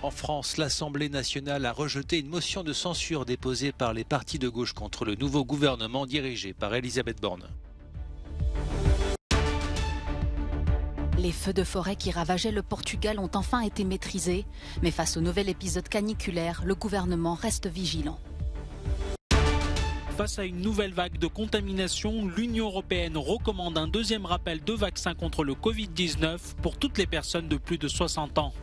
En France, l'Assemblée nationale a rejeté une motion de censure déposée par les partis de gauche contre le nouveau gouvernement dirigé par Elisabeth Borne. Les feux de forêt qui ravageaient le Portugal ont enfin été maîtrisés, mais face au nouvel épisode caniculaire, le gouvernement reste vigilant. Face à une nouvelle vague de contamination, l'Union européenne recommande un deuxième rappel de vaccin contre le Covid-19 pour toutes les personnes de plus de 60 ans.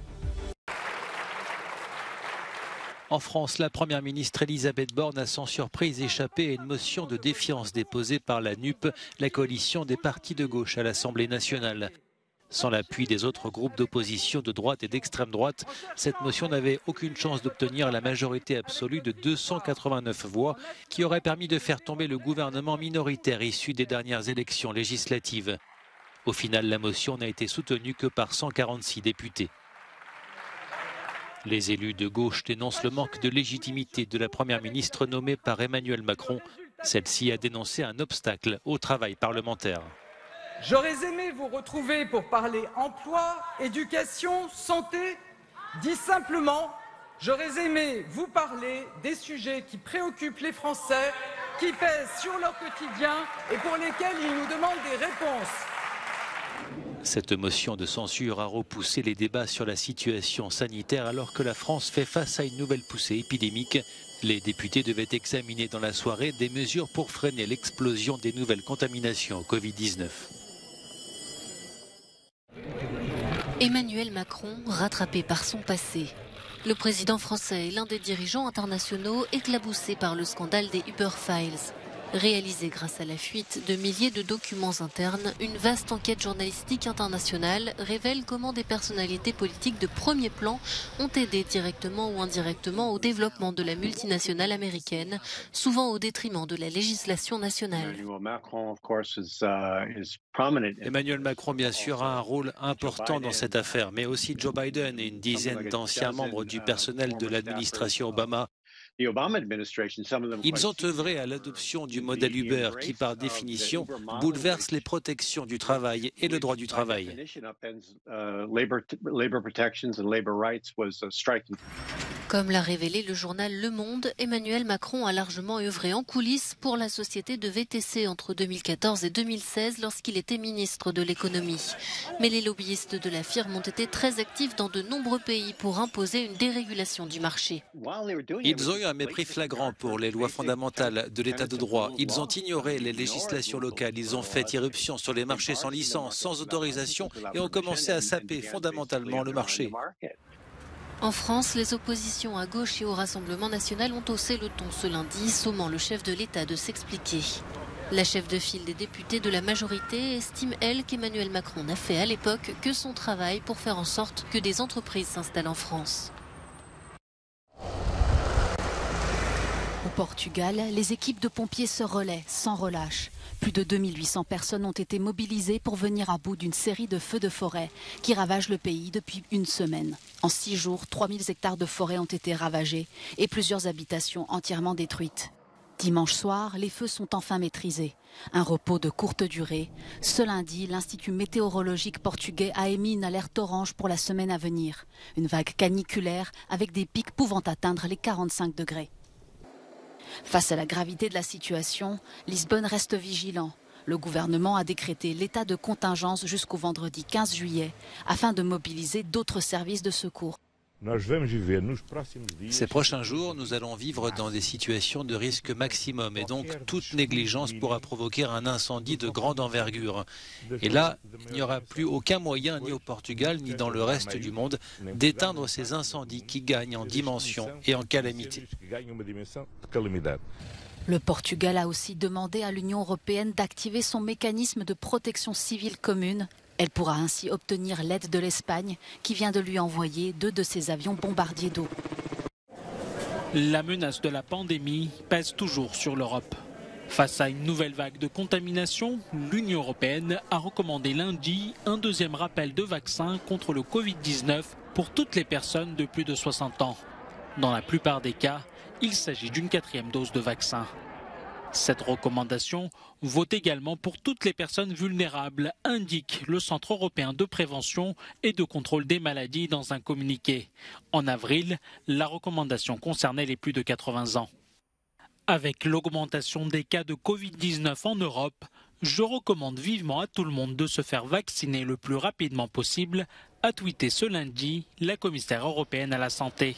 En France, la première ministre Elisabeth Borne a sans surprise échappé à une motion de défiance déposée par la NUP, la coalition des partis de gauche à l'Assemblée nationale. Sans l'appui des autres groupes d'opposition de droite et d'extrême droite, cette motion n'avait aucune chance d'obtenir la majorité absolue de 289 voix qui aurait permis de faire tomber le gouvernement minoritaire issu des dernières élections législatives. Au final, la motion n'a été soutenue que par 146 députés. Les élus de gauche dénoncent le manque de légitimité de la première ministre nommée par Emmanuel Macron. Celle-ci a dénoncé un obstacle au travail parlementaire. J'aurais aimé vous retrouver pour parler emploi, éducation, santé. Dit simplement, j'aurais aimé vous parler des sujets qui préoccupent les Français, qui pèsent sur leur quotidien et pour lesquels ils nous demandent des réponses. Cette motion de censure a repoussé les débats sur la situation sanitaire alors que la France fait face à une nouvelle poussée épidémique. Les députés devaient examiner dans la soirée des mesures pour freiner l'explosion des nouvelles contaminations au Covid-19. Emmanuel Macron, rattrapé par son passé. Le président français est l'un des dirigeants internationaux éclaboussés par le scandale des Uber Files. Réalisée grâce à la fuite de milliers de documents internes, une vaste enquête journalistique internationale révèle comment des personnalités politiques de premier plan ont aidé directement ou indirectement au développement de la multinationale américaine, souvent au détriment de la législation nationale. Emmanuel Macron, bien sûr, a un rôle important dans cette affaire, mais aussi Joe Biden et une dizaine d'anciens membres du personnel de l'administration Obama. Ils ont œuvré à l'adoption du modèle Uber qui, par définition, bouleverse les protections du travail et le droit du travail. Comme l'a révélé le journal Le Monde, Emmanuel Macron a largement œuvré en coulisses pour la société de VTC entre 2014 et 2016 lorsqu'il était ministre de l'économie. Mais les lobbyistes de la firme ont été très actifs dans de nombreux pays pour imposer une dérégulation du marché. Ils ont eu un mépris flagrant pour les lois fondamentales de l'état de droit. Ils ont ignoré les législations locales. Ils ont fait irruption sur les marchés sans licence, sans autorisation et ont commencé à saper fondamentalement le marché. En France, les oppositions à gauche et au Rassemblement national ont haussé le ton ce lundi, sommant le chef de l'État de s'expliquer. La chef de file des députés de la majorité estime, elle, qu'Emmanuel Macron n'a fait à l'époque que son travail pour faire en sorte que des entreprises s'installent en France. Au Portugal, les équipes de pompiers se relaient sans relâche. Plus de 2800 personnes ont été mobilisées pour venir à bout d'une série de feux de forêt qui ravagent le pays depuis une semaine. En 6 jours, 3000 hectares de forêt ont été ravagés et plusieurs habitations entièrement détruites. Dimanche soir, les feux sont enfin maîtrisés. Un repos de courte durée. Ce lundi, l'Institut météorologique portugais a émis une alerte orange pour la semaine à venir. Une vague caniculaire avec des pics pouvant atteindre les 45 degrés. Face à la gravité de la situation, Lisbonne reste vigilant. Le gouvernement a décrété l'état de contingence jusqu'au vendredi 15 juillet afin de mobiliser d'autres services de secours. Ces prochains jours, nous allons vivre dans des situations de risque maximum et donc toute négligence pourra provoquer un incendie de grande envergure. Et là, il n'y aura plus aucun moyen, ni au Portugal, ni dans le reste du monde, d'éteindre ces incendies qui gagnent en dimension et en calamité. Le Portugal a aussi demandé à l'Union européenne d'activer son mécanisme de protection civile commune. Elle pourra ainsi obtenir l'aide de l'Espagne qui vient de lui envoyer 2 de ses avions bombardiers d'eau. La menace de la pandémie pèse toujours sur l'Europe. Face à une nouvelle vague de contamination, l'Union européenne a recommandé lundi un deuxième rappel de vaccin contre le Covid-19 pour toutes les personnes de plus de 60 ans. Dans la plupart des cas, il s'agit d'une 4e dose de vaccin. Cette recommandation vaut également pour toutes les personnes vulnérables, indique le Centre européen de prévention et de contrôle des maladies dans un communiqué. En avril, la recommandation concernait les plus de 80 ans. Avec l'augmentation des cas de Covid-19 en Europe, je recommande vivement à tout le monde de se faire vacciner le plus rapidement possible, a tweeté ce lundi la commissaire européenne à la santé.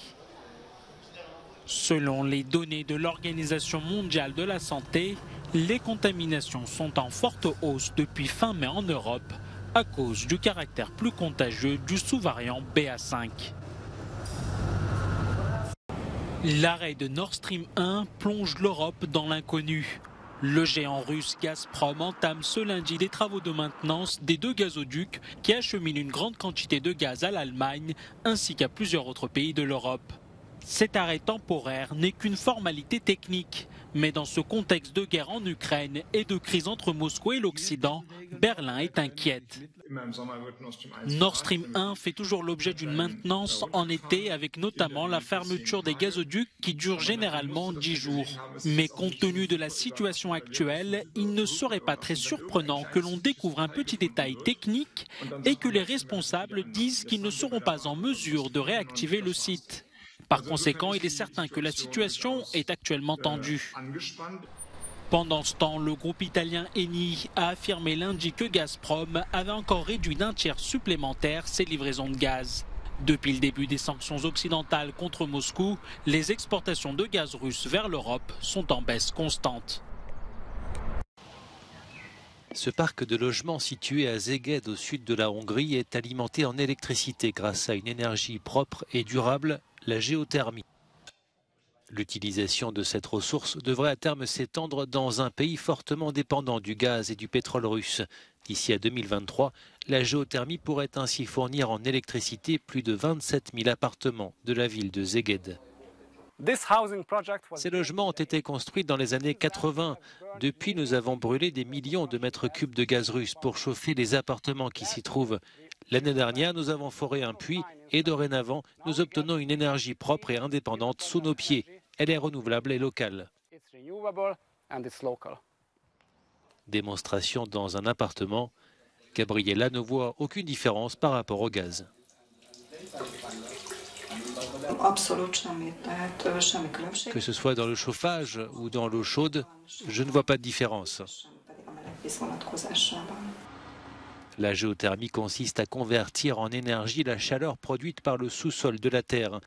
Selon les données de l'Organisation mondiale de la santé, les contaminations sont en forte hausse depuis fin mai en Europe à cause du caractère plus contagieux du sous-variant BA5. L'arrêt de Nord Stream 1 plonge l'Europe dans l'inconnu. Le géant russe Gazprom entame ce lundi des travaux de maintenance des 2 gazoducs qui acheminent une grande quantité de gaz à l'Allemagne ainsi qu'à plusieurs autres pays de l'Europe. Cet arrêt temporaire n'est qu'une formalité technique, mais dans ce contexte de guerre en Ukraine et de crise entre Moscou et l'Occident, Berlin est inquiète. Nord Stream 1 fait toujours l'objet d'une maintenance en été avec notamment la fermeture des gazoducs qui dure généralement 10 jours. Mais compte tenu de la situation actuelle, il ne serait pas très surprenant que l'on découvre un petit détail technique et que les responsables disent qu'ils ne seront pas en mesure de réactiver le site. Par conséquent, il est certain que la situation est actuellement tendue. Pendant ce temps, le groupe italien Eni a affirmé lundi que Gazprom avait encore réduit d'1 tiers supplémentaire ses livraisons de gaz. Depuis le début des sanctions occidentales contre Moscou, les exportations de gaz russe vers l'Europe sont en baisse constante. Ce parc de logements situé à Szeged au sud de la Hongrie est alimenté en électricité grâce à une énergie propre et durable, la géothermie. L'utilisation de cette ressource devrait à terme s'étendre dans un pays fortement dépendant du gaz et du pétrole russe. D'ici à 2023, la géothermie pourrait ainsi fournir en électricité plus de 27 000 appartements de la ville de Szeged. Ces logements ont été construits dans les années 80. Depuis, nous avons brûlé des millions de mètres cubes de gaz russe pour chauffer les appartements qui s'y trouvent. L'année dernière, nous avons foré un puits et dorénavant, nous obtenons une énergie propre et indépendante sous nos pieds. Elle est renouvelable et locale. Démonstration dans un appartement. Gabriella ne voit aucune différence par rapport au gaz. Que ce soit dans le chauffage ou dans l'eau chaude, je ne vois pas de différence. La géothermie consiste à convertir en énergie la chaleur produite par le sous-sol de la Terre.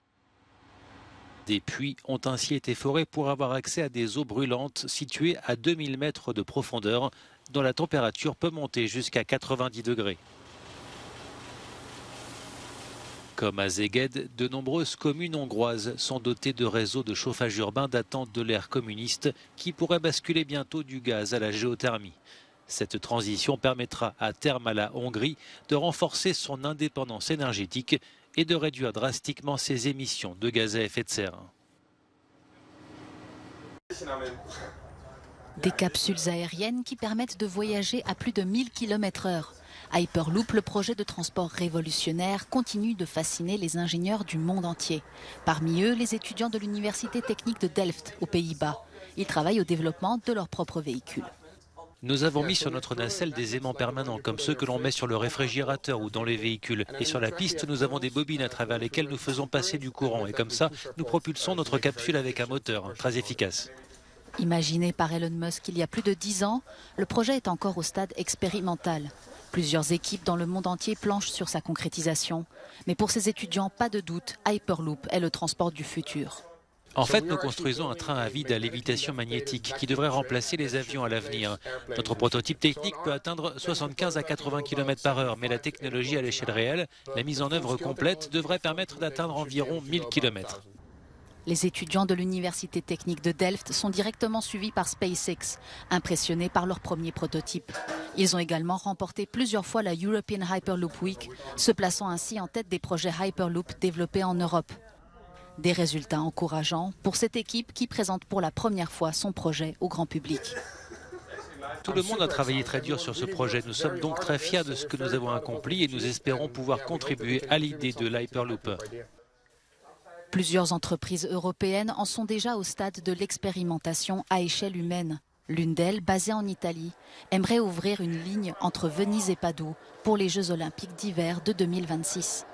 Des puits ont ainsi été forés pour avoir accès à des eaux brûlantes situées à 2000 mètres de profondeur, dont la température peut monter jusqu'à 90 degrés. Comme à Szeged, de nombreuses communes hongroises sont dotées de réseaux de chauffage urbain datant de l'ère communiste qui pourraient basculer bientôt du gaz à la géothermie. Cette transition permettra à terme à la Hongrie de renforcer son indépendance énergétique et de réduire drastiquement ses émissions de gaz à effet de serre. Des capsules aériennes qui permettent de voyager à plus de 1000 km/h. Hyperloop, le projet de transport révolutionnaire, continue de fasciner les ingénieurs du monde entier. Parmi eux, les étudiants de l'Université technique de Delft, aux Pays-Bas. Ils travaillent au développement de leur propre véhicule. Nous avons mis sur notre nacelle des aimants permanents, comme ceux que l'on met sur le réfrigérateur ou dans les véhicules. Et sur la piste, nous avons des bobines à travers lesquelles nous faisons passer du courant. Et comme ça, nous propulsons notre capsule avec un moteur très efficace. Imaginé par Elon Musk il y a plus de 10 ans, le projet est encore au stade expérimental. Plusieurs équipes dans le monde entier planchent sur sa concrétisation. Mais pour ces étudiants, pas de doute, Hyperloop est le transport du futur. En fait, nous construisons un train à vide à lévitation magnétique qui devrait remplacer les avions à l'avenir. Notre prototype technique peut atteindre 75 à 80 km/h, mais la technologie à l'échelle réelle, la mise en œuvre complète, devrait permettre d'atteindre environ 1000 km. Les étudiants de l'Université technique de Delft sont directement suivis par SpaceX, impressionnés par leur premier prototype. Ils ont également remporté plusieurs fois la European Hyperloop Week, se plaçant ainsi en tête des projets Hyperloop développés en Europe. Des résultats encourageants pour cette équipe qui présente pour la première fois son projet au grand public. Tout le monde a travaillé très dur sur ce projet. Nous sommes donc très fiers de ce que nous avons accompli et nous espérons pouvoir contribuer à l'idée de l'Hyperloop. Plusieurs entreprises européennes en sont déjà au stade de l'expérimentation à échelle humaine. L'une d'elles, basée en Italie, aimerait ouvrir une ligne entre Venise et Padoue pour les Jeux olympiques d'hiver de 2026.